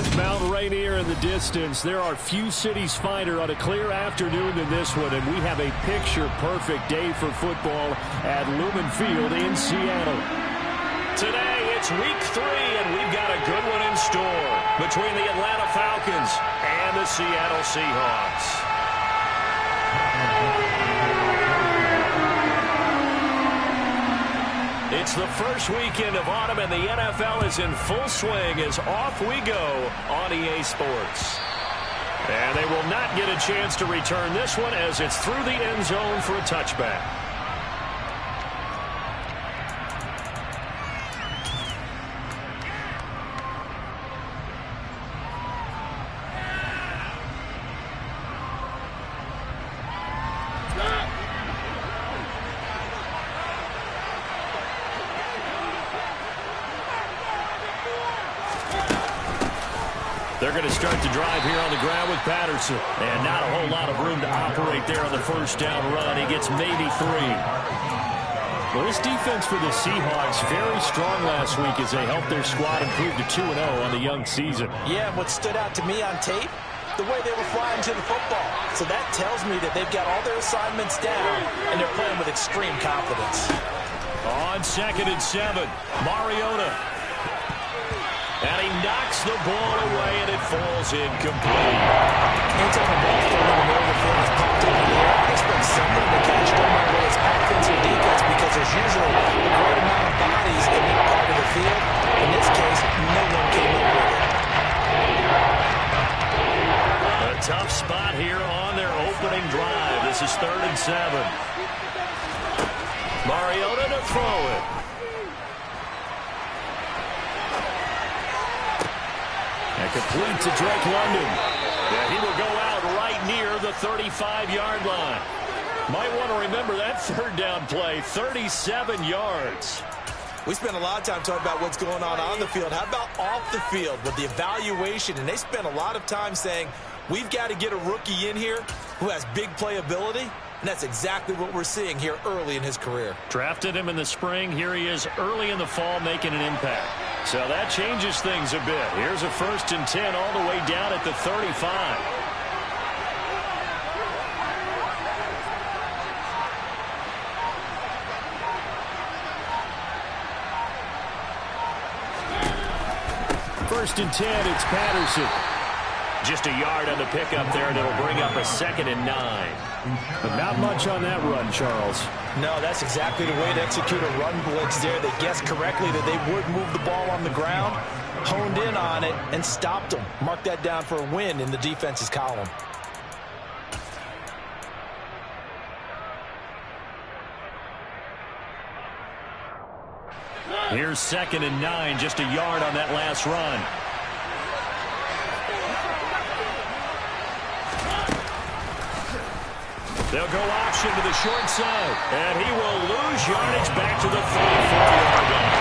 With Mount Rainier in the distance, there are few cities finer on a clear afternoon than this one, and we have a picture-perfect day for football at Lumen Field in Seattle. Today, it's week 3, and we've got a good one in store between the Atlanta Falcons and the Seattle Seahawks. It's the first weekend of autumn, and the NFL is in full swing as off we go on EA Sports. And they will not get a chance to return this one as it's through the end zone for a touchback. They're going to start the drive here on the ground with Patterson. And not a whole lot of room to operate there on the first down run. He gets maybe 3. Well, this defense for the Seahawks very strong last week as they helped their squad improve to 2-0 on the young season. Yeah, what stood out to me on tape, the way they were flying to the football. So that tells me that they've got all their assignments down, and they're playing with extreme confidence. On 2nd and 7, Mariota. And he knocks the ball away, and it falls incomplete. Anytime the ball thrown in the middle of the field is popped up in the air, expect someone to catch it, no matter whether it's offense or defense, because there's usually a great amount of bodies in that part of the field. In this case, no one came up with it. A tough spot here on their opening drive. This is 3rd and 7. Mariota to throw it. And complete to Drake London. Yeah, he will go out right near the 35-yard line. Might want to remember that 3rd down play, 37 yards. We spent a lot of time talking about what's going on the field. How about off the field with the evaluation? And they spent a lot of time saying, we've got to get a rookie in here who has big playability. And that's exactly what we're seeing here early in his career. Drafted him in the spring. Here he is early in the fall making an impact. So that changes things a bit. Here's a 1st and 10 all the way down at the 35. First and 10, it's Patterson. Just a yard on the pickup there, and it'll bring up a 2nd and 9. But not much on that run, Charles. No, that's exactly the way to execute a run blitz there. They guessed correctly that they would move the ball on the ground, honed in on it, and stopped them. Mark that down for a win in the defense's column. Here's 2nd and 9, just a yard on that last run. They'll go option to the short side, and he will lose yardage back to the 44-yard line.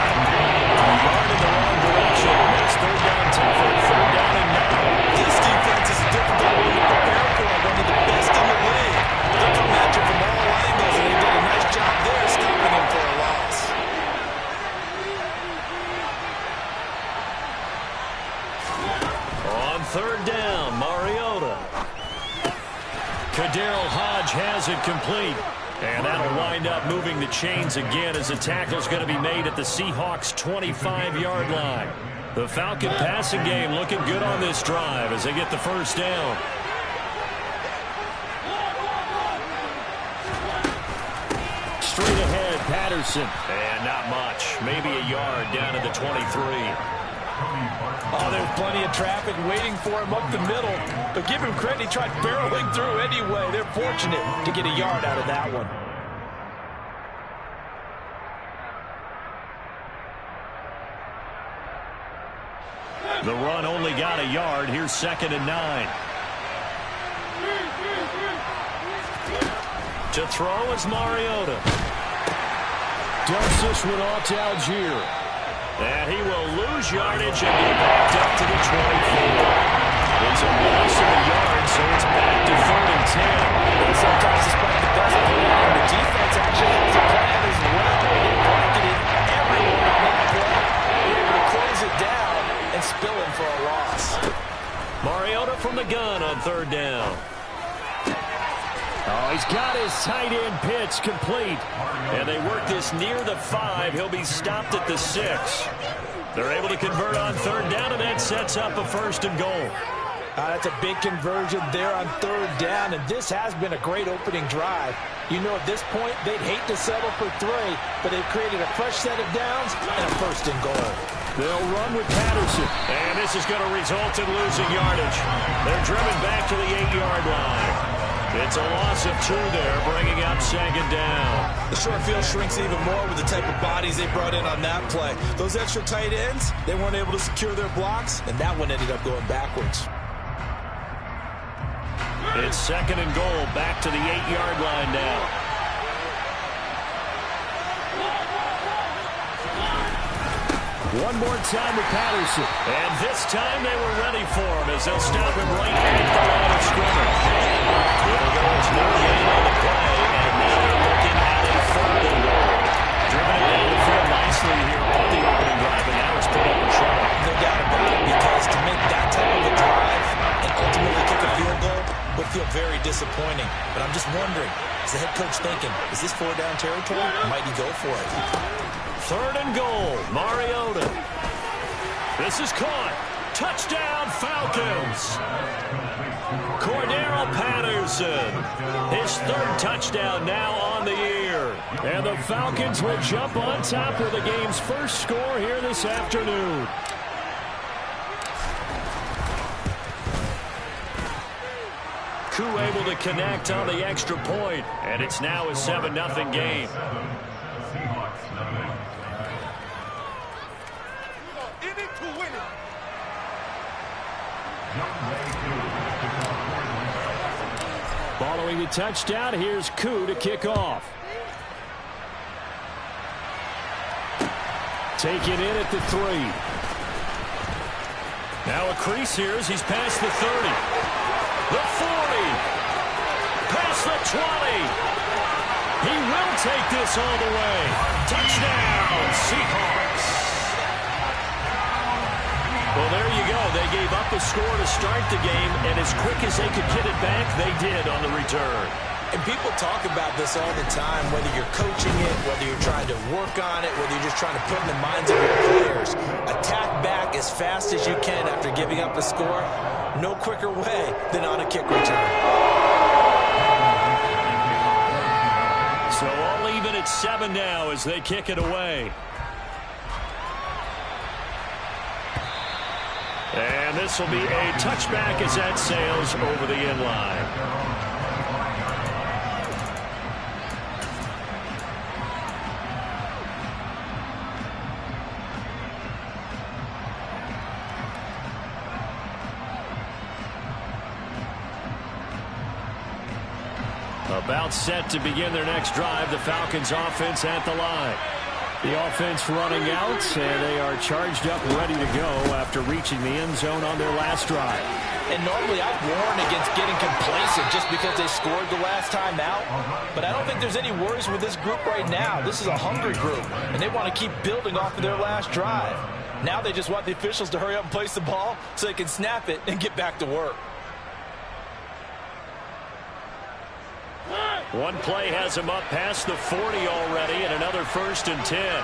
A yard in the wrong direction. That's 3rd down, 3rd down and 9. This defense is a difficult one to prepare for. One of the best in the league. They'll come at you from all angles, and they did a nice job there stopping him for a loss. On 3rd down, Mariota. Kadarius Hodge has it complete. And that'll wind up moving the chains again as the tackle's going to be made at the Seahawks' 25-yard line. The Falcon passing game looking good on this drive as they get the 1st down. Straight ahead, Patterson. And not much. Maybe a yard down to the 23. Oh, there's plenty of traffic waiting for him up the middle. But give him credit, he tried barreling through anyway. They're fortunate to get a yard out of that one. The run only got a yard. Here's 2nd and 9. To throw is Mariota. Dumps this one off to Algier. And he will lose yardage and be backed up to the 24. It's a loss of a yard, so it's back to 3rd and 10. And sometimes, despite the best plan, the defense actually has a plan as well. They blanketed everyone on that play. They were able to close it down and spill him for a loss. This tight end pitch complete. And they work this near the 5. He'll be stopped at the 6. They're able to convert on 3rd down, and that sets up a 1st and goal. That's a big conversion there on 3rd down, and this has been a great opening drive. You know, at this point, they'd hate to settle for 3, but they've created a fresh set of downs and a 1st and goal. They'll run with Patterson, and this is going to result in losing yardage. They're driven back to the 8-yard line. It's a loss of 2 there, bringing up 2nd down. The short field shrinks even more with the type of bodies they brought in on that play. Those extra tight ends, they weren't able to secure their blocks, and that one ended up going backwards. It's 2nd and goal, back to the 8-yard line now. One more time with Patterson. And this time they were ready for him as they'll stop him right at the line of scrimmage. Here goes no gain on the play, and now they're looking at a 3rd and goal. Driven it down the field nicely here on the opening drive, and now it's put up in trouble. No doubt about it, because to make that type of a drive and ultimately kick a field goal would feel very disappointing. But I'm just wondering, is the head coach thinking, is this 4-down territory? Might he go for it? 3rd and goal, Mariota. This is caught. Touchdown, Falcons. Cordero Patterson. His 3rd touchdown now on the year. And the Falcons will jump on top with the game's first score here this afternoon. Koo able to connect on the extra point, and it's now a 7-0 game. Following the touchdown, here's Koo to kick off. Taken in at the 3. Now a crease here as he's past the 30. The 40. Past the 20. He will take this all the way. Touchdown, Seahawks. Well, there you go. They gave up a score to start the game, and as quick as they could get it back, they did on the return. And people talk about this all the time, whether you're coaching it, whether you're trying to work on it, whether you're just trying to put in the minds of your players. Attack back as fast as you can after giving up a score. No quicker way than on a kick return. So all even at 7 now as they kick it away. And this will be a touchback as that sails over the end line. About set to begin their next drive, the Falcons offense at the line. The offense running out, and they are charged up, ready to go after reaching the end zone on their last drive. And normally I'd warn against getting complacent just because they scored the last time out. But I don't think there's any worries with this group right now. This is a hungry group, and they want to keep building off of their last drive. Now they just want the officials to hurry up and place the ball so they can snap it and get back to work. One play has him up past the 40 already, and another 1st and 10.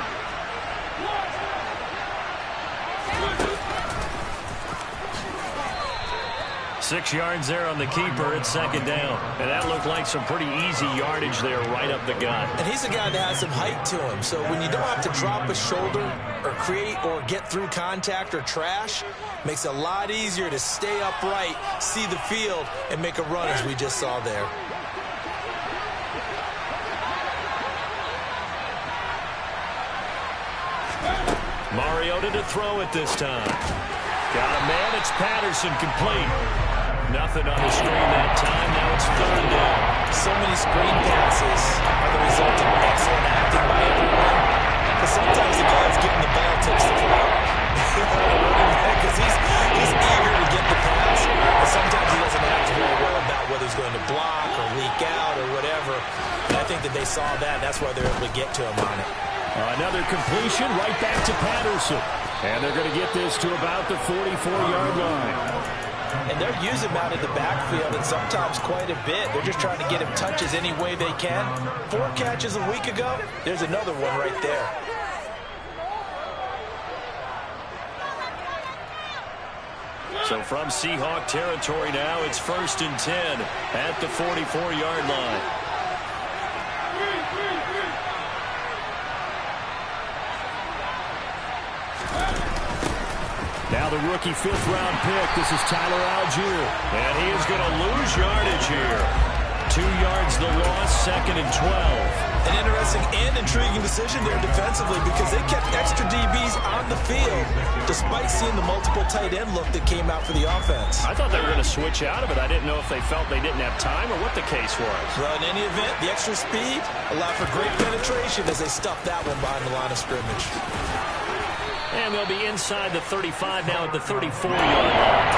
6 yards there on the keeper at 2nd down. And that looked like some pretty easy yardage there right up the gut. And he's a guy that has some height to him. So when you don't have to drop a shoulder or create or get through contact or trash, makes it a lot easier to stay upright, see the field, and make a run as we just saw there. Mariota to throw it this time. Got a man, it's Patterson, complete. Nothing on the screen that time, now it's 3rd down. So many screen passes are the result of excellent acting by everyone. Because sometimes the guy who's getting the ball takes the play. Because he's eager to get the pass. And sometimes he doesn't act very well about whether he's going to block or leak out or whatever. And I think that they saw that. That's why they're able to get to him on it. Another completion right back to Patterson. And they're going to get this to about the 44-yard line. and they're using him out in the backfield, and sometimes quite a bit. They're just trying to get him touches any way they can. 4 catches a week ago. There's another one right there. So from Seahawk territory now, it's 1st and 10 at the 44-yard line. Now the rookie 5th-round pick. This is Tyler Algier. And he is going to lose yardage here. 2 yards the loss, 2nd and 12. An interesting and intriguing decision there defensively because they kept extra DBs on the field despite seeing the multiple tight end look that came out for the offense. I thought they were going to switch out of it. I didn't know if they felt they didn't have time or what the case was. Well, in any event, the extra speed allowed for great penetration as they stuffed that one behind the line of scrimmage. And they'll be inside the 35 now at the 34-yard line.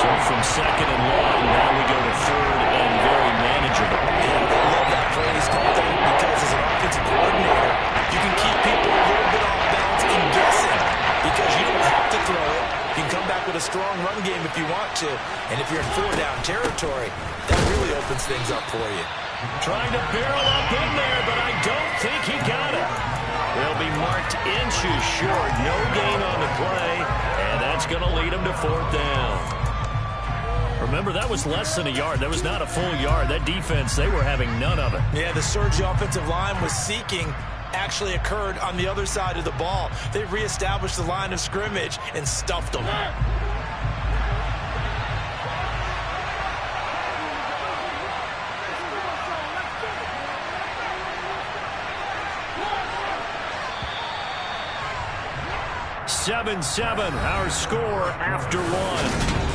So from 2nd and long, now we go to 3rd and very manageable. Yeah, I love that phrase, don't they? Because as an offensive coordinator, you can keep people a little bit off balance and guessing because you don't have to throw it. You can come back with a strong run game if you want to. And if you're in 4-down territory, that really opens things up for you. Trying to barrel up in there, but I don't think he got it. They'll be marked inches short. No gain on the play, and that's going to lead them to 4th down. Remember, that was less than a yard. That was not a full yard. That defense, they were having none of it. Yeah, the surge the offensive line was seeking actually occurred on the other side of the ball. They reestablished the line of scrimmage and stuffed them. Seven, our score after 1.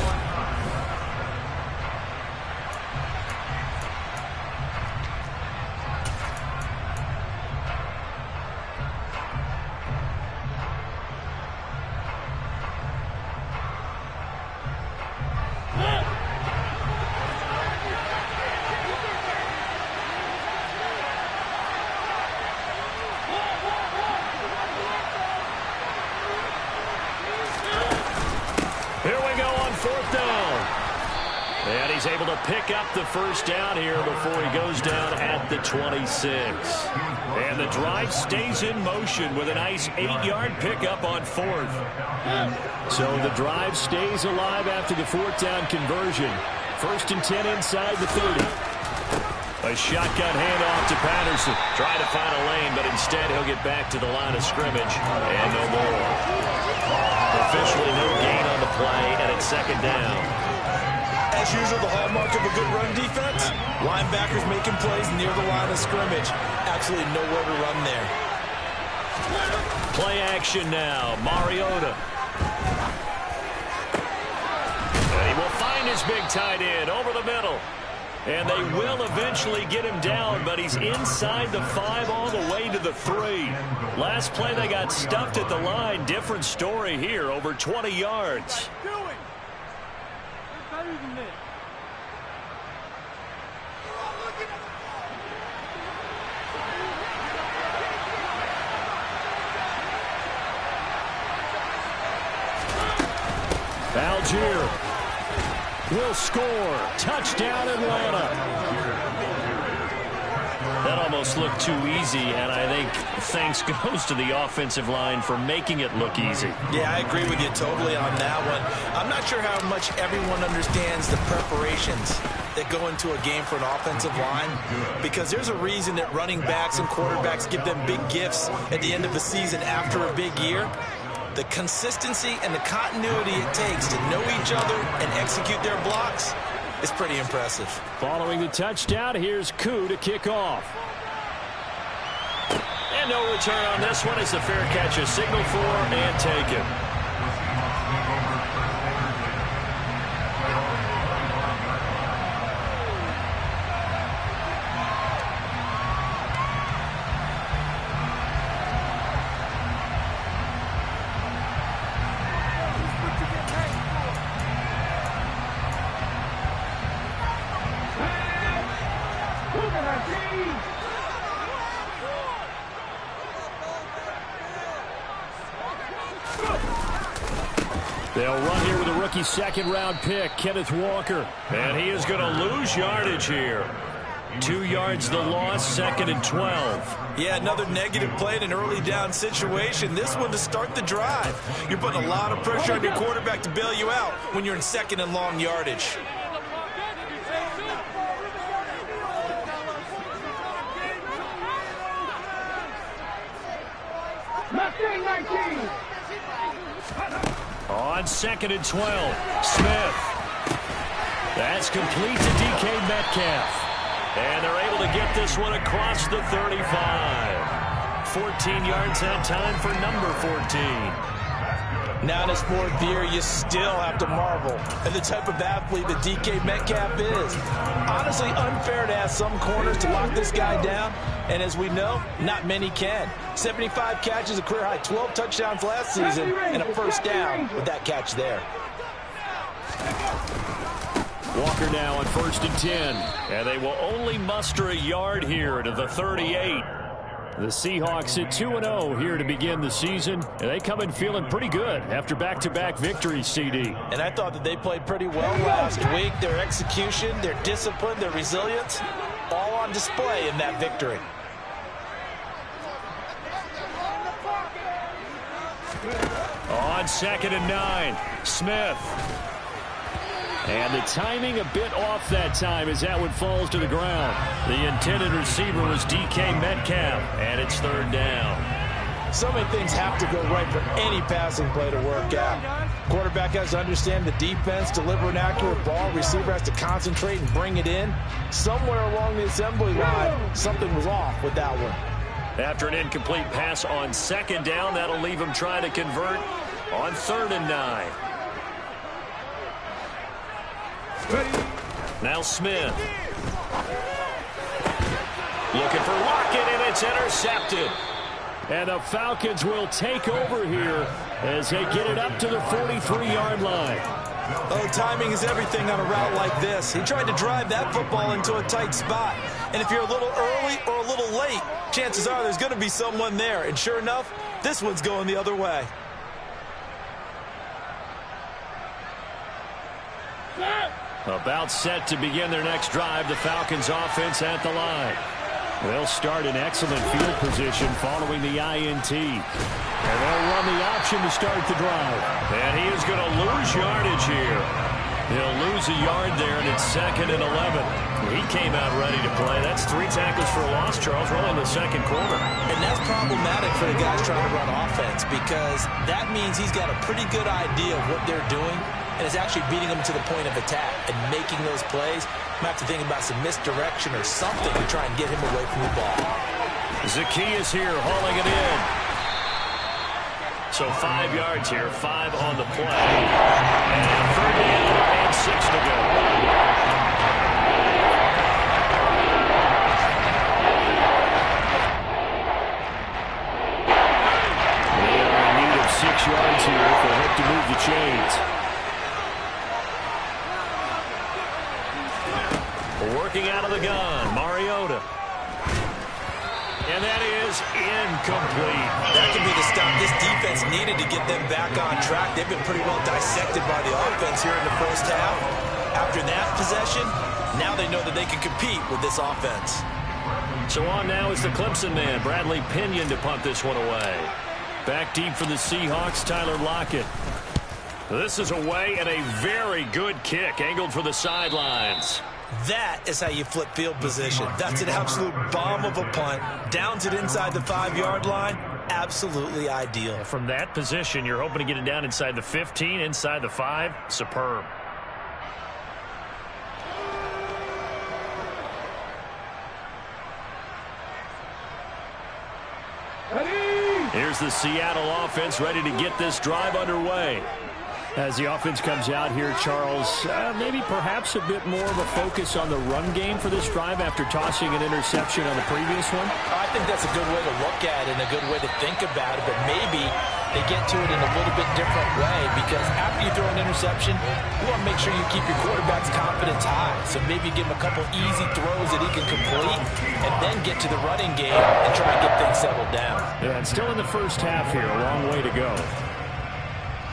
And he's able to pick up the 1st down here before he goes down at the 26. And the drive stays in motion with a nice 8-yard pickup on 4th. So the drive stays alive after the 4th down conversion. 1st and 10 inside the 30. A shotgun handoff to Patterson. Trying to find a lane, but instead he'll get back to the line of scrimmage. And no more. Officially no gain on the play, and it's 2nd down. As usual, the hallmark of a good run defense, linebackers making plays near the line of scrimmage. Absolutely nowhere to run there. Play action now. Mariota. And he will find his big tight end over the middle. And they will eventually get him down, but he's inside the 5 all the way to the 3. Last play they got stuffed at the line. Different story here, over 20 yards. Algier will score. Touchdown, Atlanta. That almost looked too easy, and I think thanks goes to the offensive line for making it look easy. Yeah, I agree with you totally on that one. I'm not sure how much everyone understands the preparations that go into a game for an offensive line, because there's a reason that running backs and quarterbacks give them big gifts at the end of the season after a big year. The consistency and the continuity it takes to know each other and execute their blocks is pretty impressive. Following the touchdown, here's Koo to kick off. And no return on this one as the fair catch is signaled for and taken. They'll run here with a rookie second-round pick, Kenneth Walker. And he is going to lose yardage here. 2 yards the loss, 2nd and 12. Yeah, another negative play in an early down situation. This one to start the drive. You're putting a lot of pressure on your quarterback to bail you out when you're in 2nd and long yardage. On 2nd and 12, Smith. That's complete to DK Metcalf. And they're able to get this one across the 35. 14 yards that time for number 14. Now in his 4th year, you still have to marvel at the type of athlete that DK Metcalf is. Honestly, unfair to ask some corners to lock this guy down. And as we know, not many can. 75 catches, a career high 12 touchdowns last season, and a first down with that catch there. Walker now on 1st and 10. And they will only muster a yard here to the 38. The Seahawks at 2-0 here to begin the season. And they come in feeling pretty good after back-to-back victories, CD. And I thought that they played pretty well last week. Their execution, their discipline, their resilience, all on display in that victory. On 2nd and 9, Smith. And the timing a bit off that time as that one falls to the ground. The intended receiver was DK Metcalf, and it's 3rd down. So many things have to go right for any passing play to work out. Quarterback has to understand the defense, deliver an accurate ball. Receiver has to concentrate and bring it in. Somewhere along the assembly line, something was off with that one. After an incomplete pass on 2nd down, that'll leave him trying to convert on 3rd and 9. Now Smith. Looking for Lockett, and it's intercepted. And the Falcons will take over here as they get it up to the 43-yard line. Oh, timing is everything on a route like this. He tried to drive that football into a tight spot. And if you're a little early or a little late, chances are there's going to be someone there. And sure enough, this one's going the other way. About set to begin their next drive, the Falcons offense at the line. They'll start in excellent field position following the INT. And they'll run the option to start the drive. And he is going to lose yardage here. He'll lose a yard there, and it's 2nd and 11. He came out ready to play. That's 3 tackles for a loss, Charles, really in the 2nd quarter. And that's problematic for the guys trying to run offense because that means he's got a pretty good idea of what they're doing and is actually beating them to the point of attack and making those plays. Might have to think about some misdirection or something to try and get him away from the ball. Zacchaeus here hauling it in. So 5 yards here, 5 on the play. And 3rd down and 6 to go. They are in need of 6 yards here if they hope to move the chains. Working out of the gun, Mariota. And that is incomplete. That could be the stop this defense needed to get them back on track. They've been pretty well dissected by the offense here in the first half. After that possession, now they know that they can compete with this offense. So on now is the Clemson man, Bradley Pinion, to punt this one away. Back deep for the Seahawks, Tyler Lockett. This is away and a very good kick, angled for the sidelines. That is how you flip field position. That's an absolute bomb of a punt. Downs it inside the 5-yard line. Absolutely ideal. From that position, you're hoping to get it down inside the 15, inside the 5. Superb. Here's the Seattle offense ready to get this drive underway. As the offense comes out here, Charles, maybe perhaps a bit more of a focus on the run game for this drive after tossing an interception on the previous one? I think that's a good way to look at it and a good way to think about it, but maybe they get to it in a little bit different way because after you throw an interception, you want to make sure you keep your quarterback's confidence high. So maybe give him a couple easy throws that he can complete and then get to the running game and try and get things settled down. Yeah, and still in the first half here, a long way to go.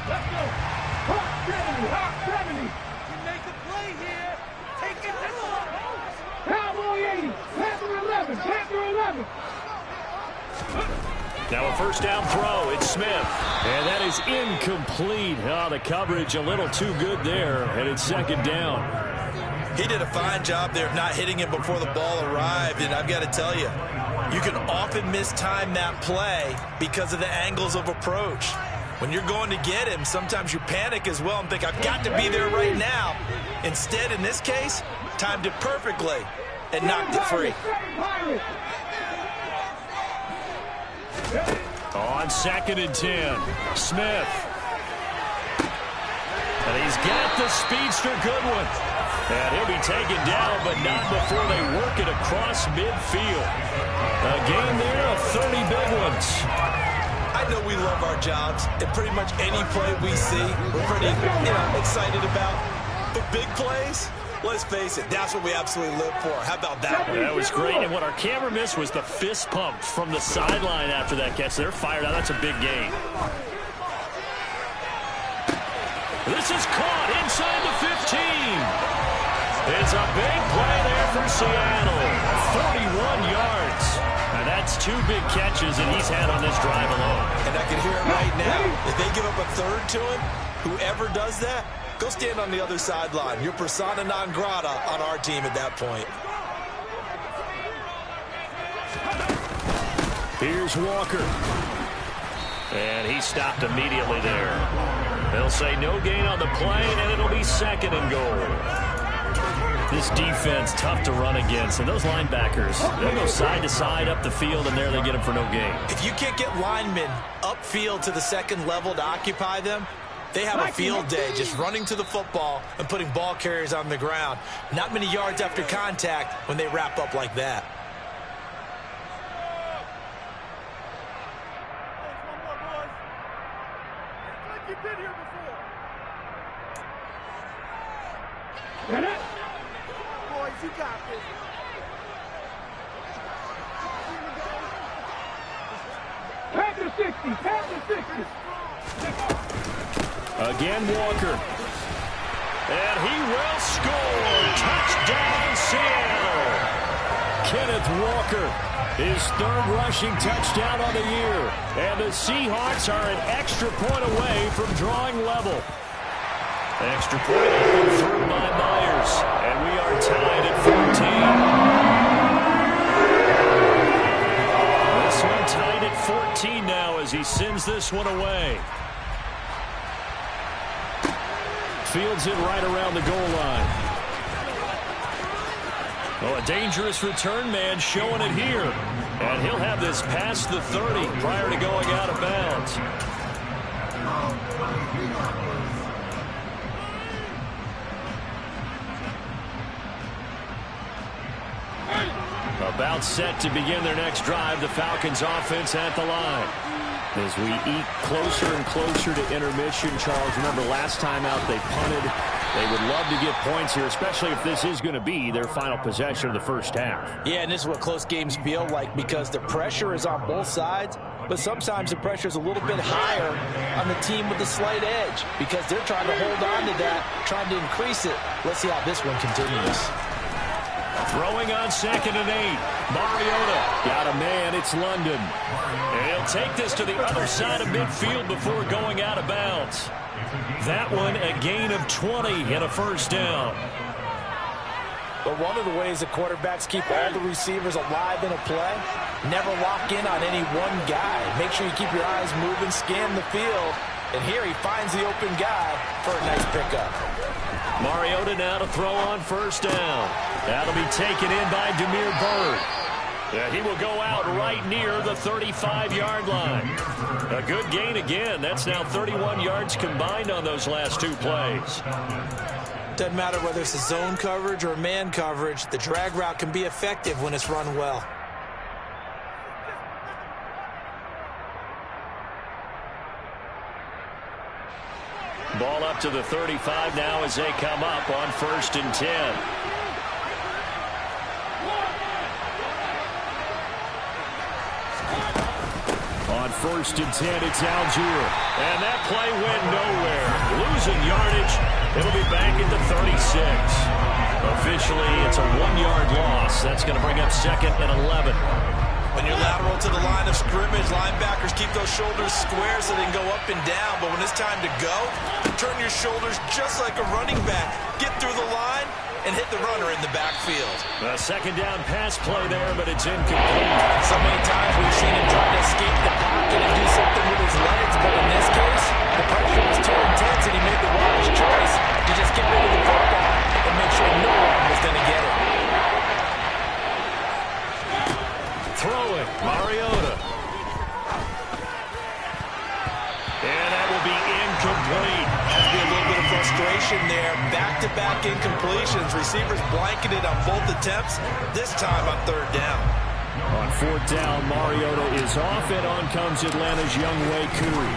Let's go. Now a first down throw. It's Smith. And that is incomplete. Oh, the coverage a little too good there. And it's second down. He did a fine job there of not hitting him before the ball arrived. And I've got to tell you, you can often mistime that play because of the angles of approach. When you're going to get him, sometimes you panic as well and think, I've got to be there right now. Instead, in this case, timed it perfectly and knocked it free. On 2nd and 10, Smith. And he's got the speedster Goodwin. And he'll be taken down, but not before they work it across midfield. A game there of 30 big ones. I know we love our jobs, and pretty much any play we see, we're pretty excited about. But big plays, let's face it, that's what we absolutely live for. How about that one? That was great, and what our camera missed was the fist pump from the sideline after that catch. They're fired out. That's a big gain. This is caught inside the 15. It's a big play there for Seattle. 41 yards. And that's 2 big catches that he's had on this drive alone. And I can hear it right now. If they give up a third to him, whoever does that, go stand on the other sideline. You're persona non grata on our team at that point. Here's Walker. And he stopped immediately there. They'll say no gain on the play, and it'll be 2nd and goal. This defense, tough to run against. And those linebackers, they'll go side to side up the field, and there they get them for no gain. If you can't get linemen upfield to the 2nd level to occupy them, they have a field day just running to the football and putting ball carriers on the ground. Not many yards after contact when they wrap up like that. You've been here before. Boys, you got this. Panther 60, Panther 60. Again, Walker. And he will score. Touchdown, Seattle. Kenneth Walker, his 3rd rushing touchdown on the year. And the Seahawks are an extra point away from drawing level. Extra point confirmed by Myers. And we are tied at 14. This one tied at 14 now as he sends this one away. Fields it right around the goal line. Oh, a dangerous return man showing it here. And he'll have this past the 30 prior to going out of bounds. About set to begin their next drive, the Falcons offense at the line. As we eke closer and closer to intermission, Charles, remember last time out they punted. They would love to get points here, especially if this is going to be their final possession of the first half. Yeah, and this is what close games feel like because the pressure is on both sides, but sometimes the pressure is a little bit higher on the team with the slight edge because they're trying to hold on to that, trying to increase it. Let's see how this one continues. Throwing on 2nd and 8. Mariota got a man. It's London. And he'll take this to the other side of midfield before going out of bounds. That one a gain of 20 and a first down. But one of the ways the quarterbacks keep all the receivers alive in a play, never lock in on any one guy. Make sure you keep your eyes moving, scan the field. And here he finds the open guy for a nice pickup. Mariota now to throw on first down. That'll be taken in by Demir Bird. Yeah, he will go out right near the 35-yard line. A good gain again. That's now 31 yards combined on those last 2 plays. Doesn't matter whether it's a zone coverage or man coverage, the drag route can be effective when it's run well. Ball up to the 35 now as they come up on 1st and 10. On On 1st and 10, it's Algier. And that play went nowhere. Losing yardage. It'll be back at the 36. Officially, it's a 1-yard loss. That's going to bring up 2nd and 11. When you're lateral to the line of scrimmage, linebackers keep those shoulders square so they can go up and down. But when it's time to go, turn your shoulders just like a running back. Get through the line and hit the runner in the backfield. A 2nd down pass play there, but it's incomplete. So many times we've seen him try to escape the pocket and do something with his legs. But in this case, the pressure was too intense and he made the wise choice to just get rid of the football and make sure no one was going to get it. Throwing, Mariota. And that will be incomplete. That'll be a little bit of frustration there. Back-to-back incompletions. Receivers blanketed on both attempts, this time on 3rd down. On 4th down, Mariota is off, and on comes Atlanta's Younghoe Koo.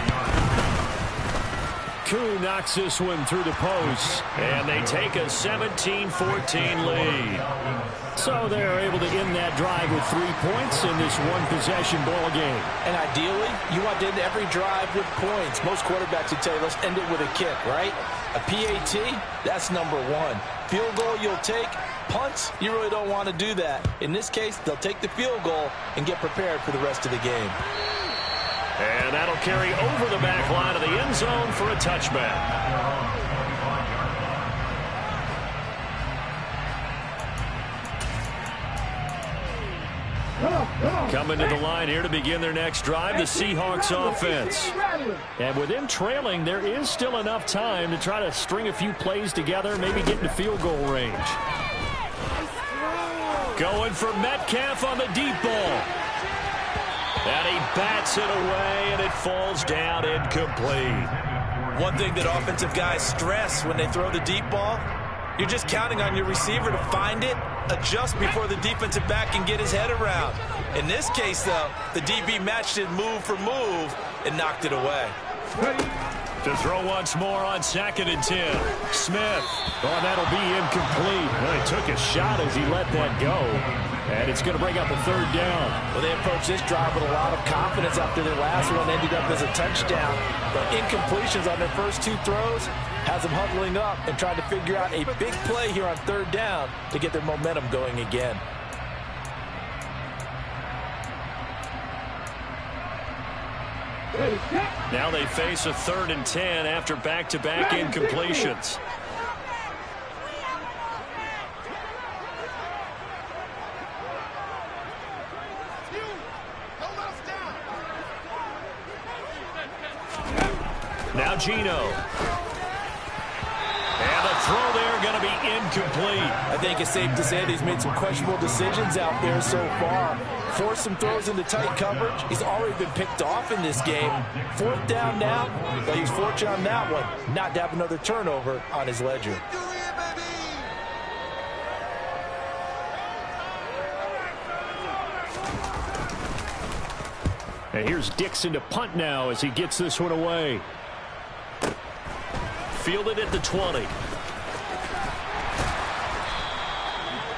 Koo knocks this one through the post, and they take a 17-14 lead. So they're able to end that drive with 3 points in this one-possession ball game. And ideally, you want to end every drive with points. Most quarterbacks would tell you, let's end it with a kick, right? A PAT, that's number 1. Field goal you'll take. Punts, you really don't want to do that. In this case, they'll take the field goal and get prepared for the rest of the game. And that'll carry over the back line of the end zone for a touchback. Coming to the line here to begin their next drive, the Seahawks offense. And with them trailing, there is still enough time to try to string a few plays together, maybe get into field goal range. Going for Metcalf on the deep ball. And he bats it away, and it falls down incomplete. One thing that offensive guys stress when they throw the deep ball, you're just counting on your receiver to find it, adjust before the defensive back can get his head around. In this case, though, the DB matched it move for move and knocked it away. To throw once more on 2nd and 10. Smith. Oh, that'll be incomplete. Well, he took a shot as he let that go. And it's going to bring up a 3rd down. Well, they approached this drive with a lot of confidence after their last one ended up as a touchdown. But incompletions on their first 2 throws has them huddling up and trying to figure out a big play here on 3rd down to get their momentum going again. Now they face a 3rd and 10 after back-to-back incompletions. Now Geno. And the throw there going to be incomplete. I think it's safe to say that he's made some questionable decisions out there so far. Forced some throws into tight coverage. He's already been picked off in this game. 4th down now, but he's fortunate on that one not to have another turnover on his ledger. And here's Dixon to punt now as he gets this one away. Fielded at the 20.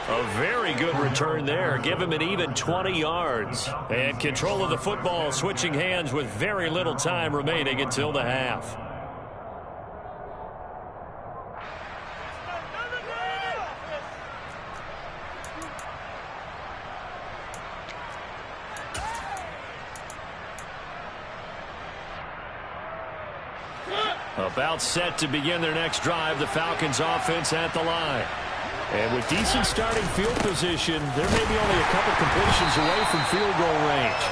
A very good return there. Give him an even 20 yards. And control of the football, switching hands with very little time remaining until the half. About set to begin their next drive, the Falcons offense at the line. And with decent starting field position, there may be only a couple completions away from field goal range.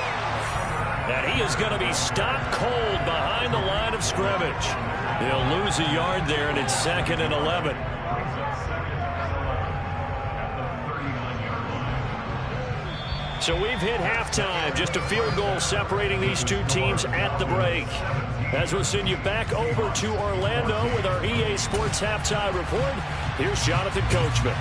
And he is going to be stopped cold behind the line of scrimmage. He'll lose a yard there, and it's 2nd and 11. So we've hit halftime, just a field goal separating these two teams at the break. As we'll send you back over to Orlando with our EA Sports Halftime Report, here's Jonathan Coachman.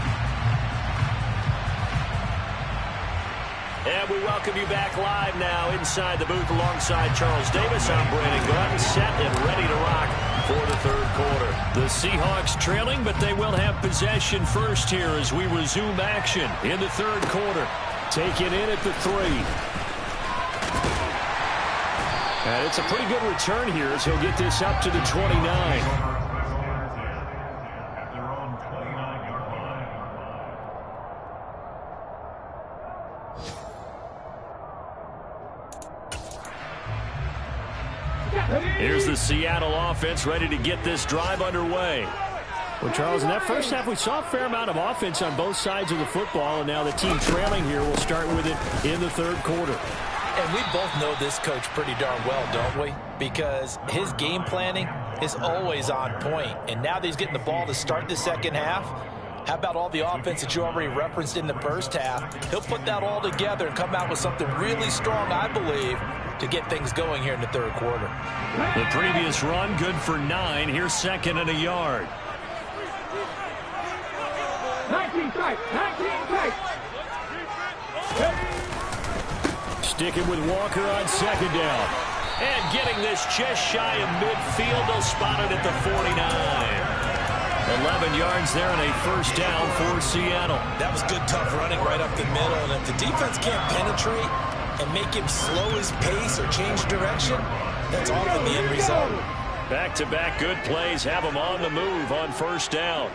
And we welcome you back live now inside the booth alongside Charles Davis. I'm Brandon Gordon, set and ready to rock for the 3rd quarter. The Seahawks trailing, but they will have possession first here as we resume action in the 3rd quarter. Taken in at the 3. And it's a pretty good return here as he'll get this up to the 29. Here's the Seattle offense ready to get this drive underway. Well, Charles, in that first half, we saw a fair amount of offense on both sides of the football, and now the team trailing here will start with it in the third quarter. And we both know this coach pretty darn well, don't we? Because his game planning is always on point. And now that he's getting the ball to start the second half, how about all the offense that you already referenced in the first half? He'll put that all together and come out with something really strong, I believe, to get things going here in the third quarter. The previous run, good for 9. Here's second and a yard. 19 tight. 19 tight. Sticking with Walker on second down. And getting this just shy of midfield. They'll spot it at the 49. 11 yards there and a first down for Seattle. That was good, tough running right up the middle. And if the defense can't penetrate and make him slow his pace or change direction, that's often the end result. Back-to-back good plays have him on the move on first down.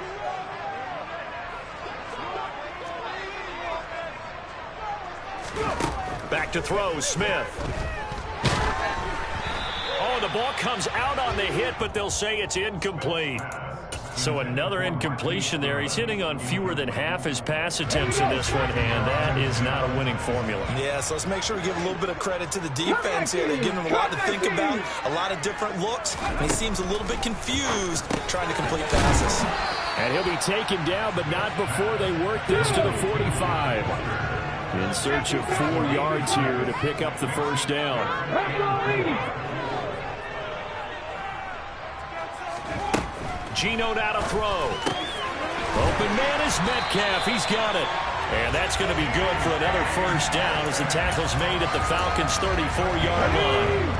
Back to throw, Smith. Oh, the ball comes out on the hit, but they'll say it's incomplete. So another incompletion there. He's hitting on fewer than half his pass attempts in this one, and that is not a winning formula. Yeah, so let's make sure we give a little bit of credit to the defense here. They've given him a lot to think about, a lot of different looks, and he seems a little bit confused trying to complete passes. And he'll be taken down, but not before they work this to the 45. In search of 4 yards here to pick up the first down. Geno now to throw. Open man is Metcalf. He's got it. And that's going to be good for another first down as the tackle's made at the Falcons' 34-yard line.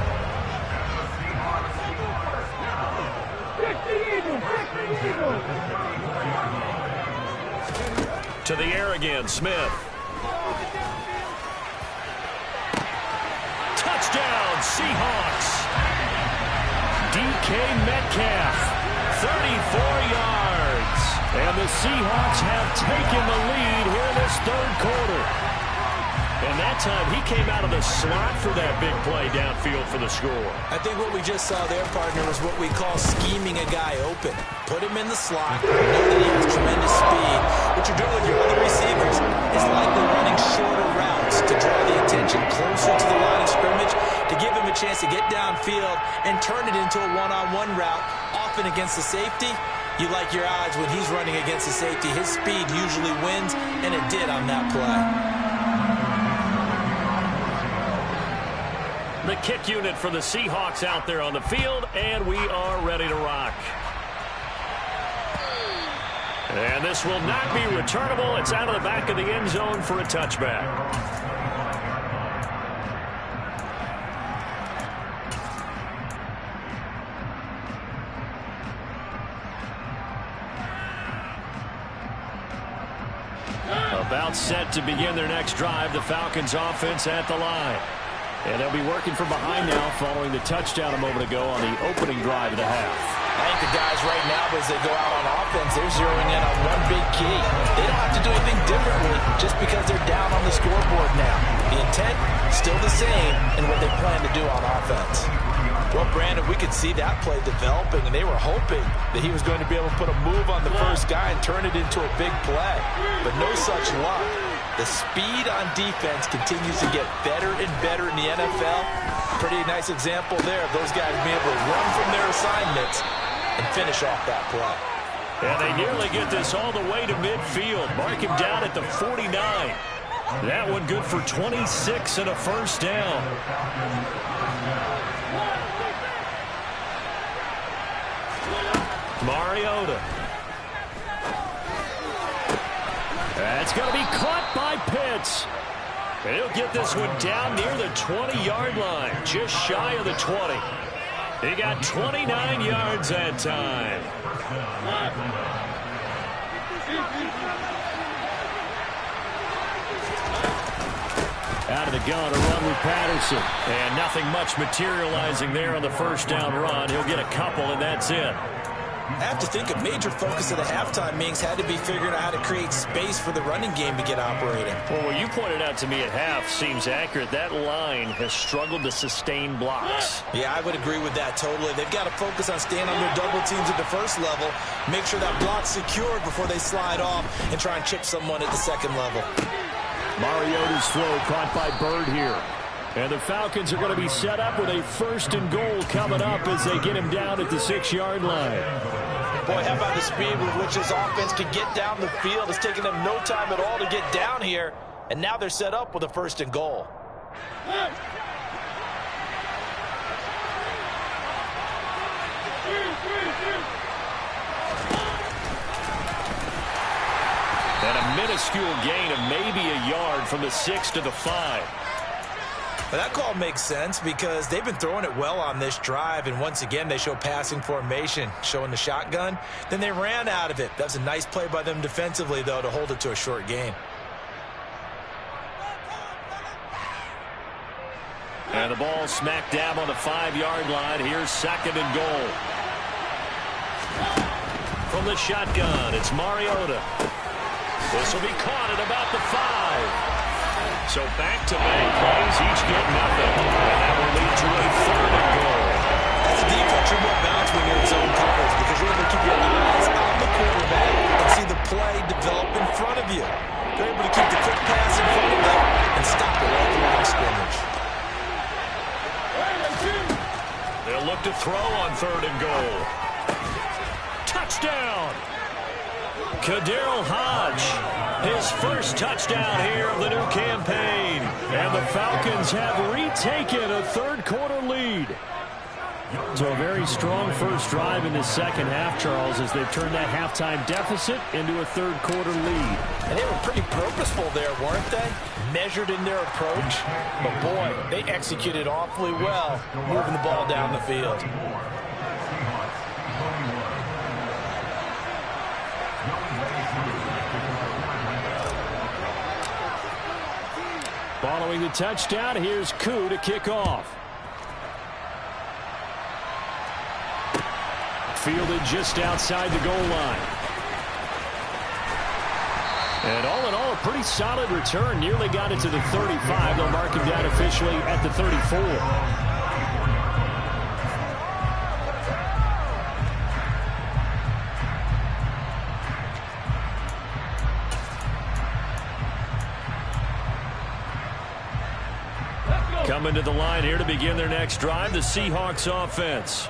To the air again, Smith. Touchdown, Seahawks. DK Metcalf. 34 yards. And the Seahawks have taken the lead here in this third quarter. And that time he came out of the slot for that big play downfield for the score. I think what we just saw there, partner, was what we call scheming a guy open. Put him in the slot. Know that he has tremendous speed. What you're doing with your other receivers is likely running shorter routes to draw the attention closer to the line of scrimmage, to give him a chance to get downfield and turn it into a one-on-one route, often against the safety. You like your odds when he's running against the safety. His speed usually wins, and it did on that play. The kick unit for the Seahawks out there on the field, and we are ready to rock. And this will not be returnable. It's out of the back of the end zone for a touchback. About set to begin their next drive, the Falcons offense at the line. And they'll be working from behind now following the touchdown a moment ago on the opening drive of the half. I think the guys right now, as they go out on offense, they're zeroing in on one big key. They don't have to do anything differently just because they're down on the scoreboard now. The intent, still the same in what they plan to do on offense. Well, Brandon, we could see that play developing, and they were hoping that he was going to be able to put a move on the first guy and turn it into a big play. But no such luck. The speed on defense continues to get better and better in the NFL. Pretty nice example there of those guys being able to run from their assignments and finish off that play. And they nearly get this all the way to midfield. Mark him down at the 49. That one good for 26 and a first down. Mariota. That's going to be caught by Pitts. And he'll get this one down near the 20-yard line, just shy of the 20. He got 29 yards that time. Out of the gun, a run with Patterson. And nothing much materializing there on the first down run. He'll get a couple, and that's it. I have to think a major focus of the halftime meetings had to be figuring out how to create space for the running game to get operating. Well, what you pointed out to me at half seems accurate. That line has struggled to sustain blocks. Yeah, I would agree with that totally. They've got to focus on staying under double teams at the first level, make sure that block's secured before they slide off and try and chip someone at the second level. Mariota's throw caught by Bird here. And the Falcons are going to be set up with a 1st and goal coming up as they get him down at the 6-yard line. Boy, how about the speed with which this offense can get down the field? It's taken them no time at all to get down here. And now they're set up with a 1st and goal. And a minuscule gain of maybe a yard from the 6 to the 5. Well, that call makes sense because they've been throwing it well on this drive, and once again they show passing formation, showing the shotgun. Then they ran out of it. That was a nice play by them defensively, though, to hold it to a short gain. And the ball smack dab on the 5-yard line. Here's 2nd and goal. From the shotgun, it's Mariota. This will be caught at about the 5. So back-to-back plays, each get nothing. And that will lead to a 3rd and goal. As a defense, you're more balanced when you're in zone coverage because you're able to keep your eyes on the quarterback and see the play develop in front of you. They're able to keep the quick pass in front of them and stop it right at the line of scrimmage. They'll look to throw on 3rd and goal. Touchdown! Kaderl Hodge, his first touchdown here of the new campaign. And the Falcons have retaken a 3rd-quarter lead. So a very strong first drive in the second half, Charles, as they've turned that halftime deficit into a 3rd-quarter lead. And they were pretty purposeful there, weren't they? Measured in their approach. But, boy, they executed awfully well moving the ball down the field. Following the touchdown, here's Koo to kick off. Fielded just outside the goal line. And all in all, a pretty solid return. Nearly got it to the 35. They'll mark him down officially at the 34. Coming to the line here to begin their next drive, the Seahawks offense.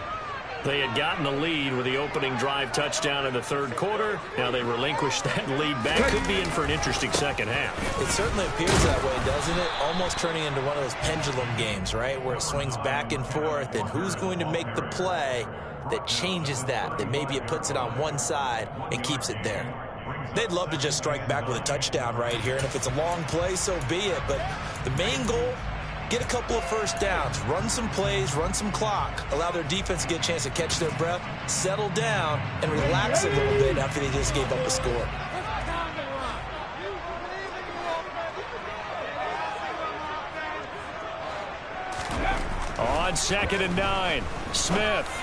They had gotten the lead with the opening drive touchdown in the 3rd quarter. Now they relinquished that lead back. Could be in for an interesting second half. It certainly appears that way, doesn't it? Almost turning into one of those pendulum games, right, where it swings back and forth, and who's going to make the play that changes that maybe it puts it on one side and keeps it there. They'd love to just strike back with a touchdown right here, and if it's a long play, so be it. But the main goal, get a couple of first downs, run some plays, run some clock, allow their defense to get a chance to catch their breath, settle down, and relax a little bit after they just gave up a score. On 2nd and 9, Smith.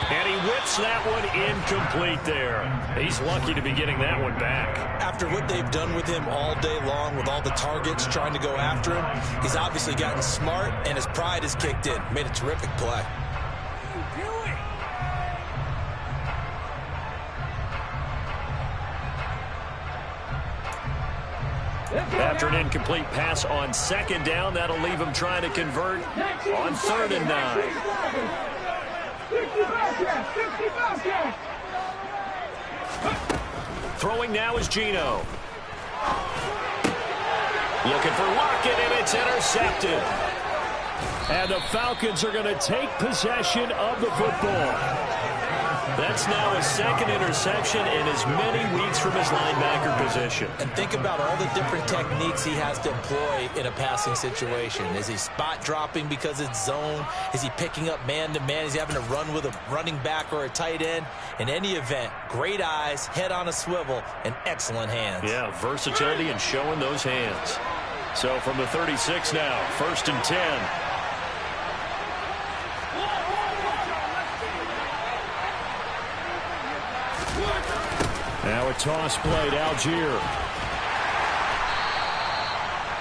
And he whips that one incomplete there. He's lucky to be getting that one back. After what they've done with him all day long with all the targets trying to go after him, he's obviously gotten smart and his pride has kicked in. Made a terrific play. After an incomplete pass on 2nd down, that'll leave him trying to convert on 3rd and 9. Throwing now is Geno. Looking for Lockett, and it's intercepted. And the Falcons are going to take possession of the football. That's now his 2nd interception in as many weeks from his linebacker position. And think about all the different techniques he has to employ in a passing situation. Is he spot dropping because it's zone? Is he picking up man-to-man? Is he having to run with a running back or a tight end? In any event, great eyes, head on a swivel, and excellent hands. Yeah, versatility and showing those hands. So from the 36 now, 1st and 10. Now a toss play to Algier.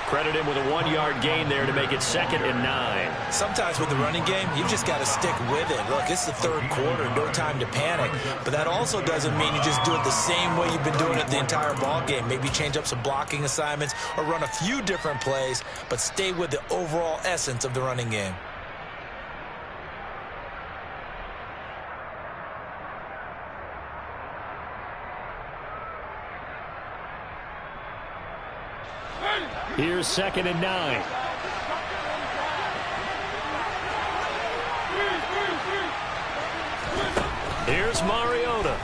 Credit him with a 1-yard gain there to make it 2nd and 9. Sometimes with the running game, you've just got to stick with it. Look, it's the 3rd quarter, no time to panic. But that also doesn't mean you just do it the same way you've been doing it the entire ball game. Maybe change up some blocking assignments or run a few different plays, but stay with the overall essence of the running game. Here's 2nd and 9. Here's Mariota.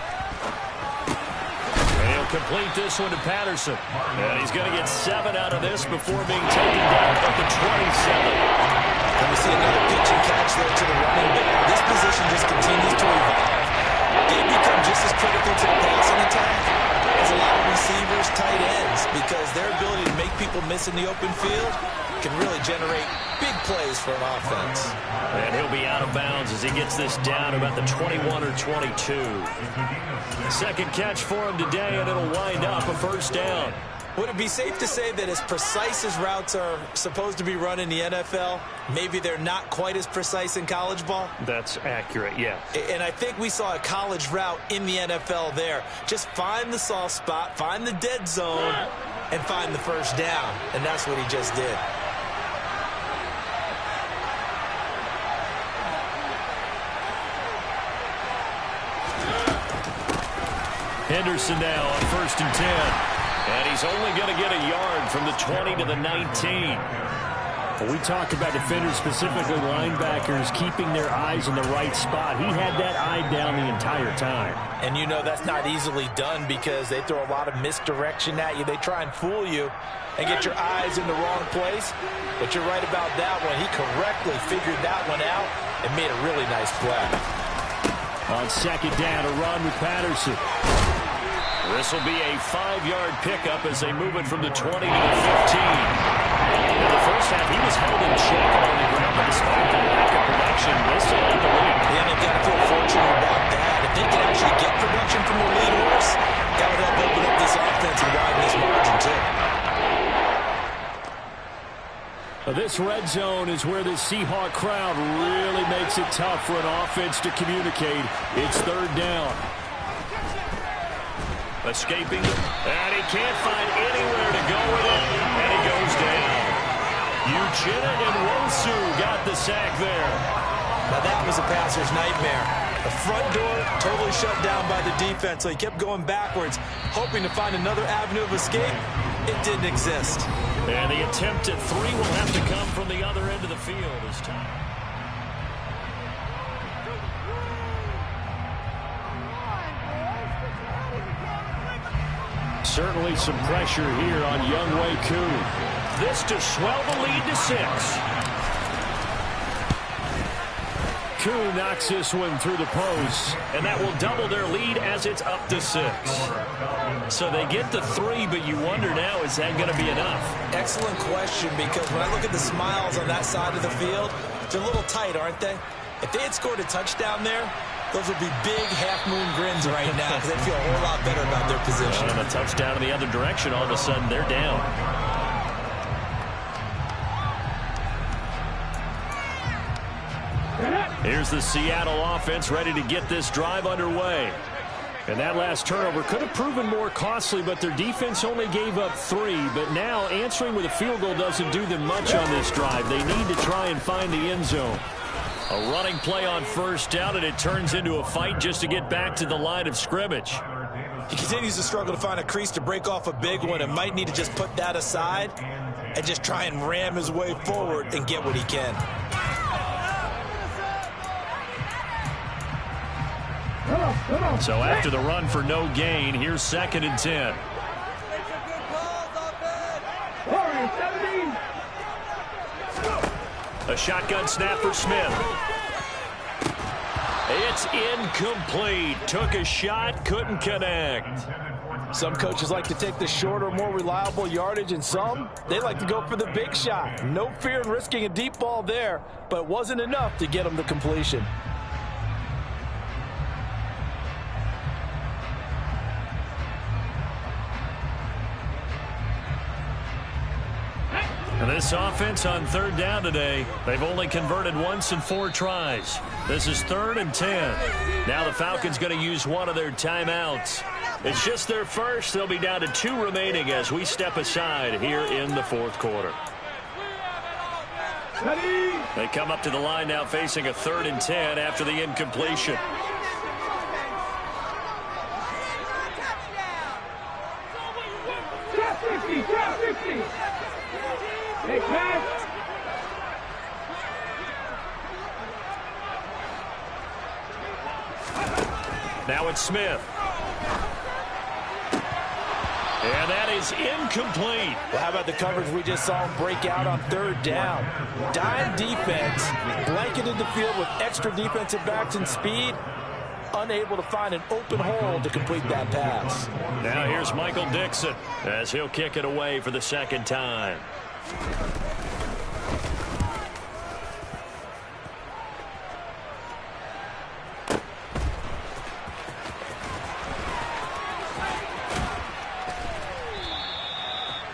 And he'll complete this one to Patterson. And he's going to get 7 out of this before being taken down at the 27. And we see another pitch and catch there to the running back. This position just continues to evolve. They become just as critical to the passing attack as a lot of receivers, tight ends, because their ability to make people miss in the open field can really generate big plays for an offense. And he'll be out of bounds as he gets this down about the 21 or 22. Second catch for him today, and it'll wind up a 1st down. Would it be safe to say that as precise as routes are supposed to be run in the NFL, maybe they're not quite as precise in college ball? That's accurate, yeah. And I think we saw a college route in the NFL there. Just find the soft spot, find the dead zone, and find the 1st down. And that's what he just did. Henderson now on 1st and 10. And he's only going to get a yard from the 20 to the 19. Well, we talk about defenders, specifically linebackers, keeping their eyes in the right spot. He had that eye down the entire time. And you know that's not easily done because they throw a lot of misdirection at you. They try and fool you and get your eyes in the wrong place. But you're right about that one. He correctly figured that one out and made a really nice play. On 2nd down, a run with Patterson. This will be a 5-yard pickup as they move it from the 20 to the 15. In the first half, he was held in check on the ground, but despite the lack of production, they still had the lead. Yeah, they've got to feel fortunate about that. If they can actually get production from the lead horse, that would help open up this offense and widen this margin, too. This red zone is where the Seahawk crowd really makes it tough for an offense to communicate. It's 3rd down. Escaping, and he can't find anywhere to go with it, and he goes down. Uchenna and Wosu got the sack there. Now that was a passer's nightmare. The front door totally shut down by the defense, so he kept going backwards, hoping to find another avenue of escape. It didn't exist. And the attempt at 3 will have to come from the other end of the field this time. Certainly some pressure here on Younghoe Koo. This to swell the lead to 6. Koo knocks this one through the post, and that will double their lead as it's up to 6. So they get to 3, but you wonder now, is that going to be enough? Excellent question, because when I look at the smiles on that side of the field, they're a little tight, aren't they? If they had scored a touchdown there, those would be big half-moon grins right now because they feel a whole lot better about their position. And a touchdown in the other direction, all of a sudden they're down. Here's the Seattle offense ready to get this drive underway. And that last turnover could have proven more costly, but their defense only gave up 3. But now answering with a field goal doesn't do them much on this drive. They need to try and find the end zone. A running play on 1st down, and it turns into a fight just to get back to the line of scrimmage. He continues to struggle to find a crease to break off a big one and might need to just put that aside and just try and ram his way forward and get what he can. So after the run for no gain, here's 2nd and 10. A shotgun snap for Smith. It's incomplete. Took a shot, couldn't connect. Some coaches like to take the shorter, more reliable yardage, and some, they like to go for the big shot. No fear in risking a deep ball there, but it wasn't enough to get them the completion. And this offense on third down today, they've only converted once in 4 tries. This is 3rd and 10. Now the Falcons going to use one of their timeouts. It's just their first. They'll be down to 2 remaining as we step aside here in the 4th quarter. They come up to the line now facing a 3rd and 10 after the incompletion. Now it's Smith. And that is incomplete. Well, how about the coverage we just saw him break out on 3rd down? Dime defense, blanketed the field with extra defensive backs and speed, unable to find an open hole to complete that pass. Now here's Michael Dixon as he'll kick it away for the 2nd time.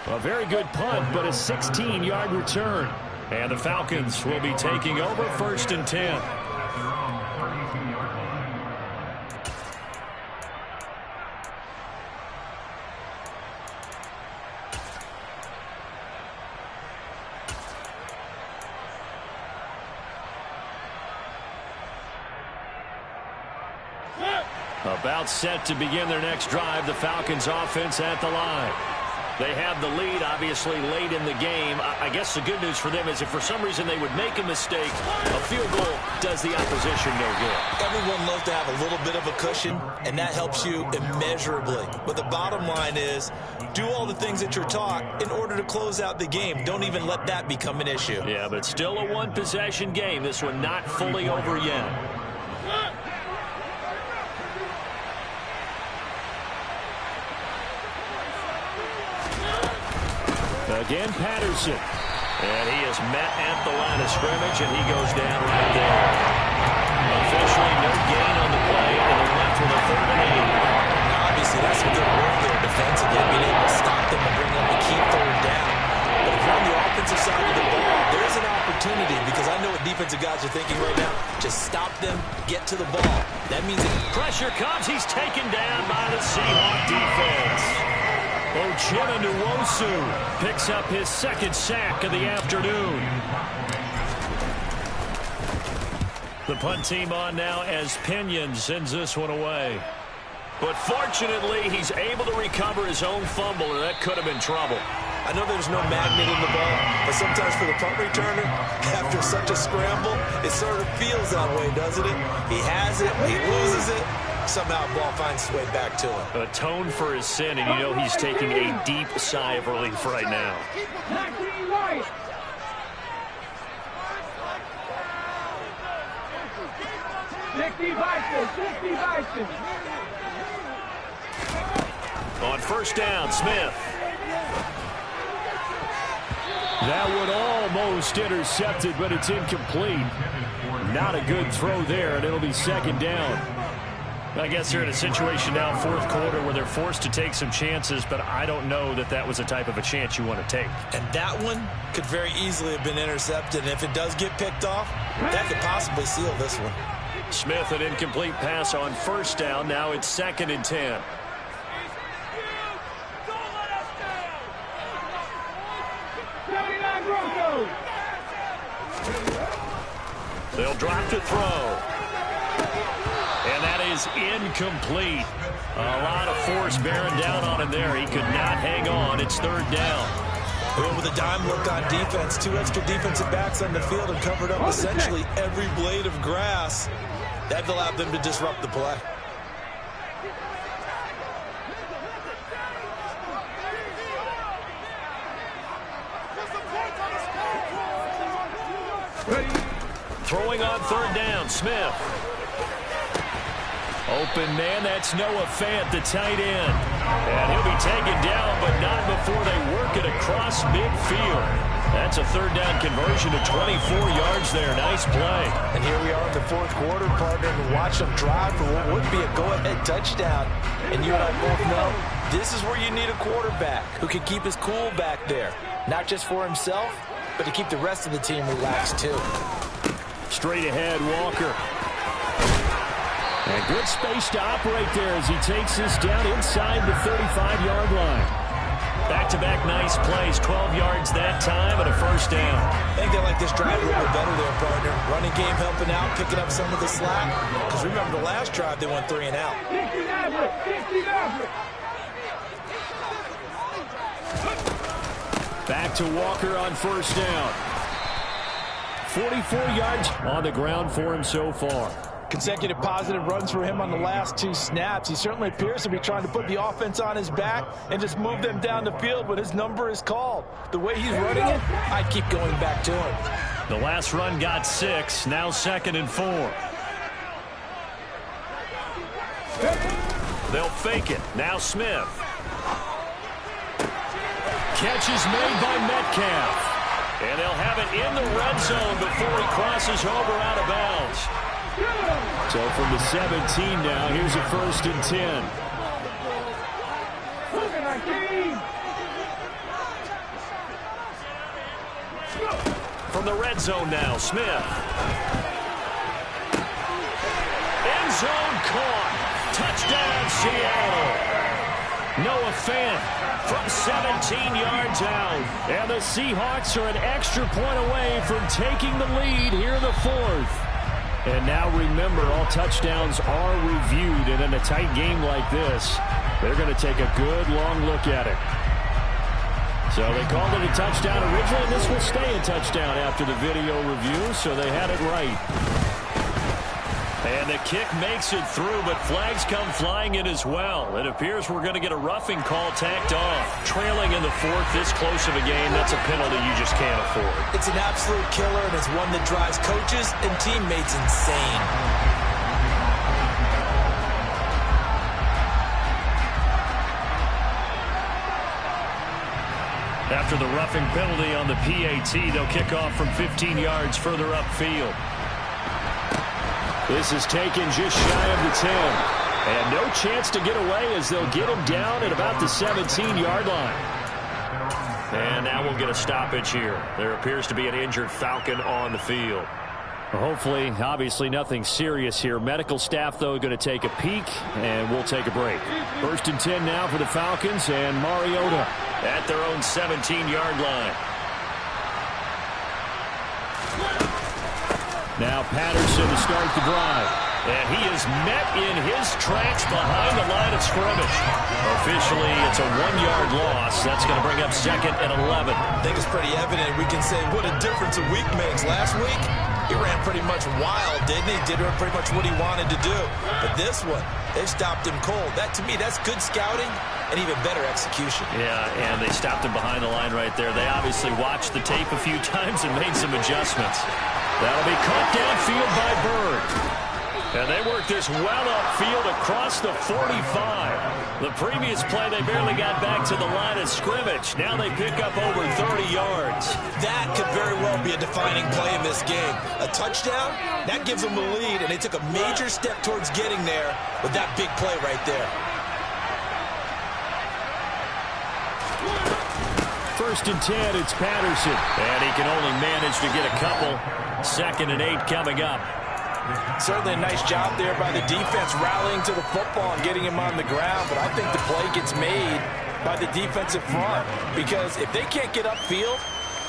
A very good punt, but a 16-yard return. And the Falcons will be taking over 1st and 10. About set to begin their next drive, the Falcons offense at the line. They have the lead, obviously, late in the game. I guess the good news for them is if for some reason they would make a mistake, a field goal does the opposition no good. Everyone loves to have a little bit of a cushion, and that helps you immeasurably. But the bottom line is, do all the things that you're taught in order to close out the game. Don't even let that become an issue. Yeah, but still a one-possession game. This one not fully over yet. Again, Patterson. And he is met at the line of scrimmage, and he goes down right there. Officially, no gain on the play, and they're left with a 3rd and 8. Now, obviously, that's some good work there defensively, being able to stop them and bring up the key 3rd down. But if you're on the offensive side of the ball, there's an opportunity, because I know what defensive guys are thinking right now. Just stop them, get to the ball. That means pressure comes. He's taken down by the Seahawk defense. Uchenna Nwosu picks up his 2nd sack of the afternoon. The punt team on now as Pinion sends this one away. But fortunately, he's able to recover his own fumble, and that could have been trouble. I know there's no magnet in the ball, but sometimes for the punt returner, after such a scramble, it sort of feels that way, doesn't it? He has it, he loses it. Somehow the ball finds its way back to him. Atone for his sin, and you know he's taking a deep sigh of relief right now. On 1st down, Smith. That would almost intercepted, but it's incomplete. Not a good throw there, and it'll be 2nd down. I guess they're in a situation now, 4th quarter, where they're forced to take some chances, but I don't know that that was the type of a chance you want to take. And that one could very easily have been intercepted, and if it does get picked off, that could possibly seal this one. Smith, an incomplete pass on 1st down. Now it's 2nd and 10. They'll drop to throw. And that is incomplete. A lot of force bearing down on him there. He could not hang on. It's 3rd down. Well, with a dime look on defense, 2 extra defensive backs on the field and covered up essentially every blade of grass. That allowed them to disrupt the play. Ready. Throwing on 3rd down, Smith. Open man, that's Noah Fant, the tight end. And he'll be taken down, but not before they work it across midfield. That's a third down conversion to 24 yards there. Nice play. And here we are in the fourth quarter, partner, and watch them drive for what would be a go-ahead touchdown. And you and I both know this is where you need a quarterback who can keep his cool back there. Not just for himself, but to keep the rest of the team relaxed too. Straight ahead, Walker. And good space to operate there as he takes this down inside the 35-yard line. Back-to-back nice plays, 12 yards that time and a first down. I think they like this drive a little bit better there, partner. Running game helping out, picking up some of the slack. Because remember the last drive, they went 3 and out. Back to Walker on first down. 44 yards on the ground for him so far. Consecutive positive runs for him on the last 2 snaps. He certainly appears to be trying to put the offense on his back and just move them down the field when his number is called. The way he's running it, I'd keep going back to him. The last run got 6, now 2nd and 4. They'll fake it. Now Smith. Catch is made by Metcalf. And they'll have it in the red zone before he crosses over out of bounds. So from the 17 now, here's a 1st and 10. From the red zone now, Smith. End zone caught. Touchdown, Seattle. Noah Fant from 17 yards out. And the Seahawks are an extra point away from taking the lead here in the 4th. And now remember, all touchdowns are reviewed. And in a tight game like this, they're going to take a good long look at it. So they called it a touchdown originally, and this will stay a touchdown after the video review, so they had it right. And the kick makes it through, but flags come flying in as well. It appears we're going to get a roughing call tacked off. Trailing in the 4th, this close of a game, that's a penalty you just can't afford. It's an absolute killer, and it's one that drives coaches and teammates insane. After the roughing penalty on the PAT, they'll kick off from 15 yards further upfield. This is taken just shy of the 10. And no chance to get away as they'll get him down at about the 17-yard line. And now we'll get a stoppage here. There appears to be an injured Falcon on the field. Hopefully, obviously nothing serious here. Medical staff, though, going to take a peek, and we'll take a break. 1st and 10 now for the Falcons, and Mariota at their own 17-yard line. Now Patterson to start the drive. And he is met in his tracks behind the line of scrimmage. Officially, it's a 1-yard loss. That's going to bring up 2nd and 11. I think it's pretty evident. We can say what a difference a week makes. Last week, he ran pretty much wild, didn't he? Did pretty much what he wanted to do. But this one, they stopped him cold. That, to me, that's good scouting and even better execution. Yeah, and they stopped him behind the line right there. They obviously watched the tape a few times and made some adjustments. That'll be caught downfield by Bird. And they work this well upfield across the 45. The previous play, they barely got back to the line of scrimmage. Now they pick up over 30 yards. That could very well be a defining play in this game. A touchdown, that gives them the lead, and they took a major step towards getting there with that big play right there. 1st and 10, it's Patterson. And he can only manage to get a couple. 2nd and 8 coming up. Certainly a nice job there by the defense rallying to the football and getting him on the ground, but I think the play gets made by the defensive front because if they can't get upfield,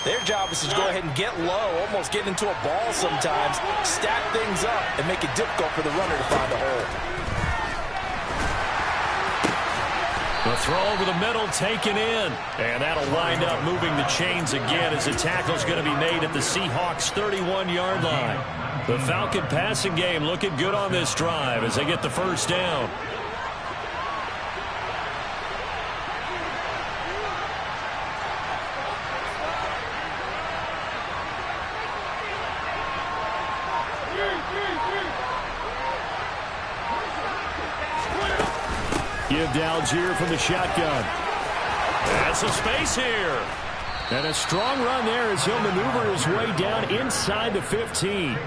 their job is to go ahead and get low, almost get into a ball sometimes, stack things up, and make it difficult for the runner to find a hole. The throw over the middle taken in. And that'll wind up moving the chains again as the tackle's going to be made at the Seahawks 31-yard line. The Falcon passing game looking good on this drive as they get the first down. give to Algier from the shotgun. That's some space here. And a strong run there as he'll maneuver his way down inside the 15.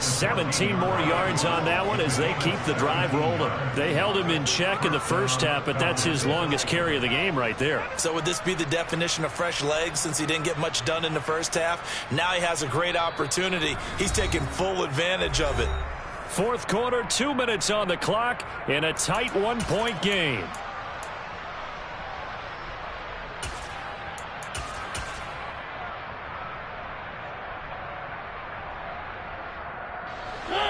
17 more yards on that one as they keep the drive rolling. They held him in check in the first half, but that's his longest carry of the game right there. So would this be the definition of fresh legs since he didn't get much done in the first half? Now he has a great opportunity. He's taking full advantage of it. Fourth quarter, 2 minutes on the clock in a tight one-point game.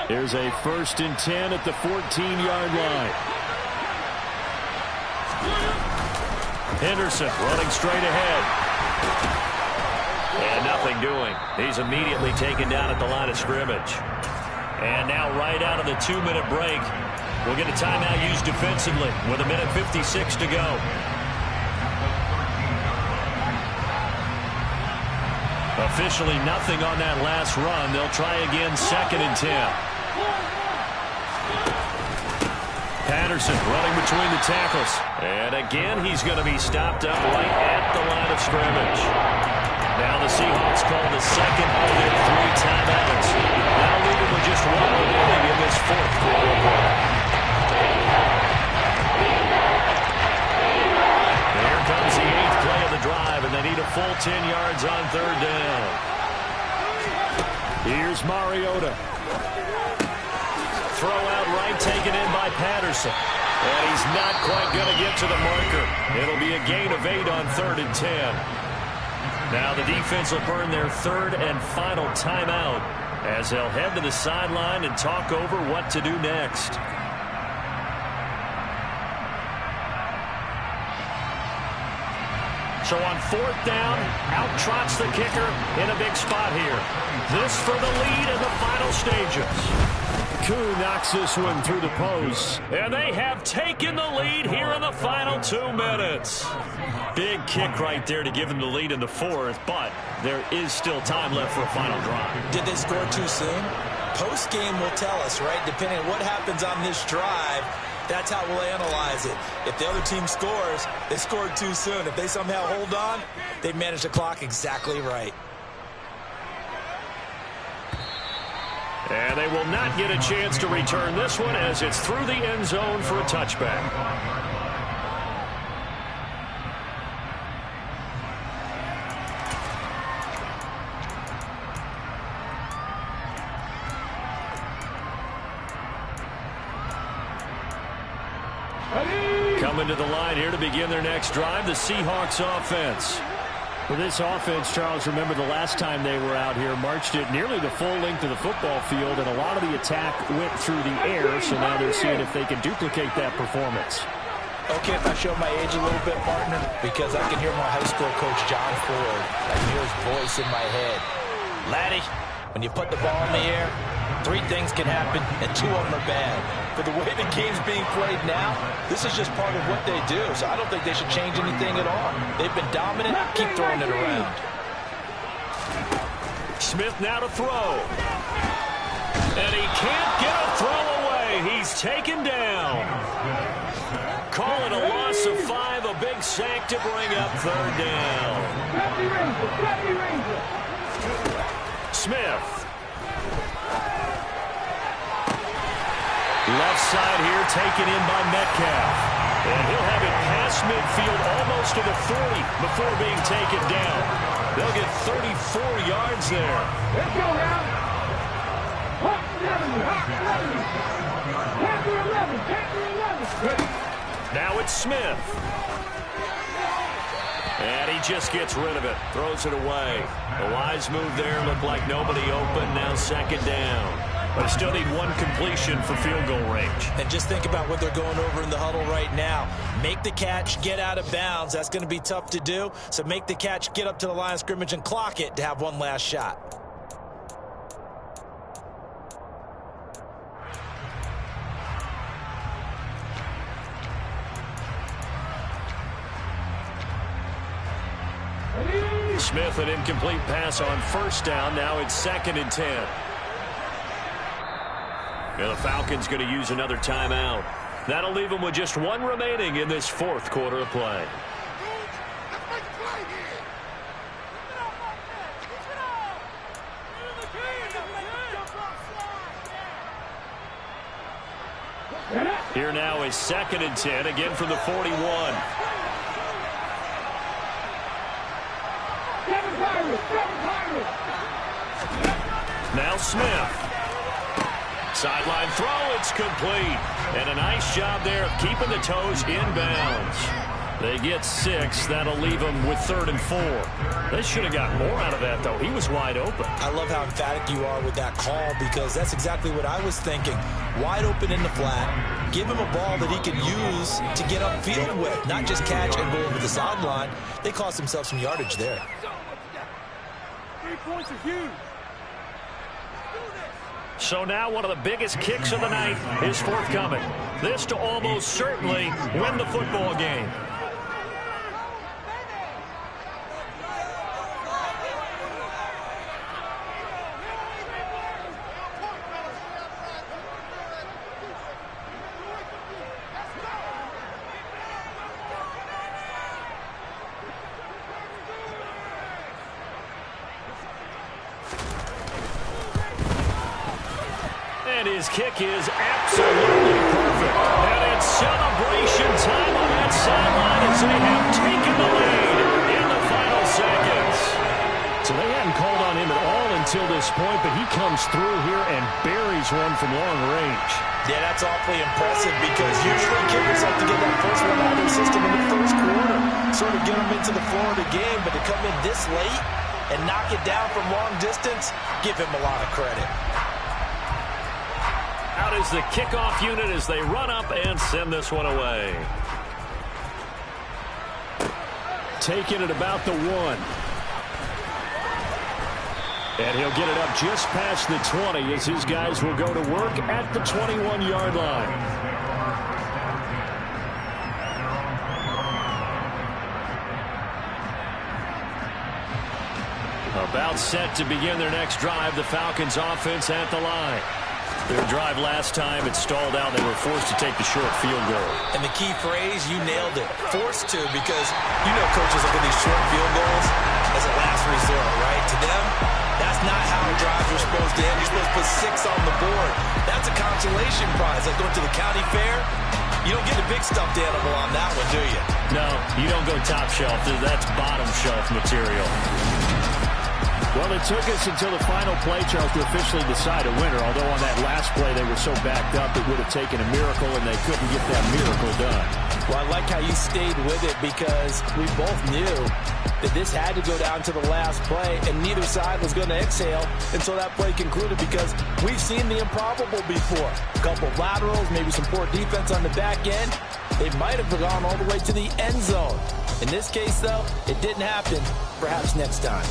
Here's a 1st and 10 at the 14-yard line. Henderson running straight ahead. And nothing doing. He's immediately taken down at the line of scrimmage. And now right out of the 2-minute break, we'll get a timeout used defensively with 1:56 to go. Officially nothing on that last run. They'll try again 2nd and 10. Patterson running between the tackles. And again, he's going to be stopped up right at the line of scrimmage. Now the Seahawks call the second of their 3 timeouts. Now leaving with just 1 remaining in this 4th quarter break. Here comes the 8th play of the drive, and they need a full 10 yards on 3rd down. Here's Mariota. Throw out right, taken in by Patterson. And he's not quite going to get to the marker. It'll be a gain of 8 on 3rd and 10. Now the defense will burn their 3rd and final timeout as they'll head to the sideline and talk over what to do next. So on 4th down, out trots the kicker in a big spot here. This for the lead in the final stages. Koo knocks this one through the post. And they have taken the lead here in the final 2 minutes. Big kick right there to give them the lead in the 4th, but there is still time left for a final drive. Did they score too soon? Post-game will tell us, right? Depending on what happens on this drive, that's how we'll analyze it. If the other team scores, they scored too soon. If they somehow hold on, they manage the clock exactly right. And they will not get a chance to return this one as it's through the end zone for a touchback. Coming to the line here to begin their next drive, the Seahawks offense. For this offense, Charles, remember the last time they were out here, marched it nearly the full length of the football field, and a lot of the attack went through the air, so now they're seeing if they can duplicate that performance. Okay, if I show my age a little bit, partner, because I can hear my high school coach, John Ford. I can hear his voice in my head. Laddie, when you put the ball in the air, 3 things can happen, and 2 of them are bad. But the way the game's being played now, this is just part of what they do, so I don't think they should change anything at all. They've been dominant. Keep throwing it around. Smith now to throw. And he can't get a throw away. He's taken down. Call it a loss of 5, a big sack to bring up 3rd down. Smith. Left side here taken in by Metcalf. And he'll have it past midfield almost to the 40 before being taken down. They'll get 34 yards there. Let's go now. Hot 70, hot 70. 10-11. Now it's Smith. And he just gets rid of it. Throws it away. A wise move there. Looked like nobody open. Now 2nd down. But they still need 1 completion for field goal range. And just think about what they're going over in the huddle right now. Make the catch, get out of bounds. That's going to be tough to do. So make the catch, get up to the line of scrimmage, and clock it to have 1 last shot. Smith, an incomplete pass on 1st down. Now it's 2nd and 10. And the Falcons going to use another timeout. That'll leave them with just one remaining in this fourth quarter of play. Here now is 2nd and 10, again from the 41. Now Smith. Sideline throw, it's complete. And a nice job there of keeping the toes inbounds. They get 6. That'll leave them with 3rd and 4. They should have got more out of that, though. He was wide open. I love how emphatic you are with that call, because that's exactly what I was thinking. Wide open in the flat. Give him a ball that he can use to get upfield with, not just catch and go over the sideline. They cost themselves some yardage there. 3 points are huge. So now one of the biggest kicks of the night is forthcoming. This to almost certainly win the football game. And his kick is absolutely perfect. And it's celebration time on that sideline as they have taken the lead in the final seconds. So they hadn't called on him at all until this point, but he comes through here and buries one from long range. Yeah, that's awfully impressive, because usually kickers have to get that first one out of their system in the first quarter, sort of get them into the flow of the game, but to come in this late and knock it down from long distance, give him a lot of credit. Out is the kickoff unit as they run up and send this one away. Taking it about the 1. And he'll get it up just past the 20 as his guys will go to work at the 21-yard line. About set to begin their next drive, the Falcons offense at the line. Their drive last time, it stalled out. They were forced to take the short field goal. And the key phrase, you nailed it. Forced to, because you know coaches look at these short field goals as a last resort, right? To them, that's not how drives are supposed to end. You're supposed to put 6 on the board. That's a consolation prize. Like going to the county fair, you don't get a big stuffed animal on that one, do you? No, you don't go top shelf. That's bottom shelf material. Well, it took us until the final play, Charles, to officially decide a winner. Although on that last play they were so backed up it would have taken a miracle, and they couldn't get that miracle done. Well, I like how you stayed with it, because we both knew that this had to go down to the last play, and neither side was going to exhale until that play concluded, because we've seen the improbable before. A couple of laterals, maybe some poor defense on the back end. They might have gone all the way to the end zone. In this case, though, it didn't happen. Perhaps next time.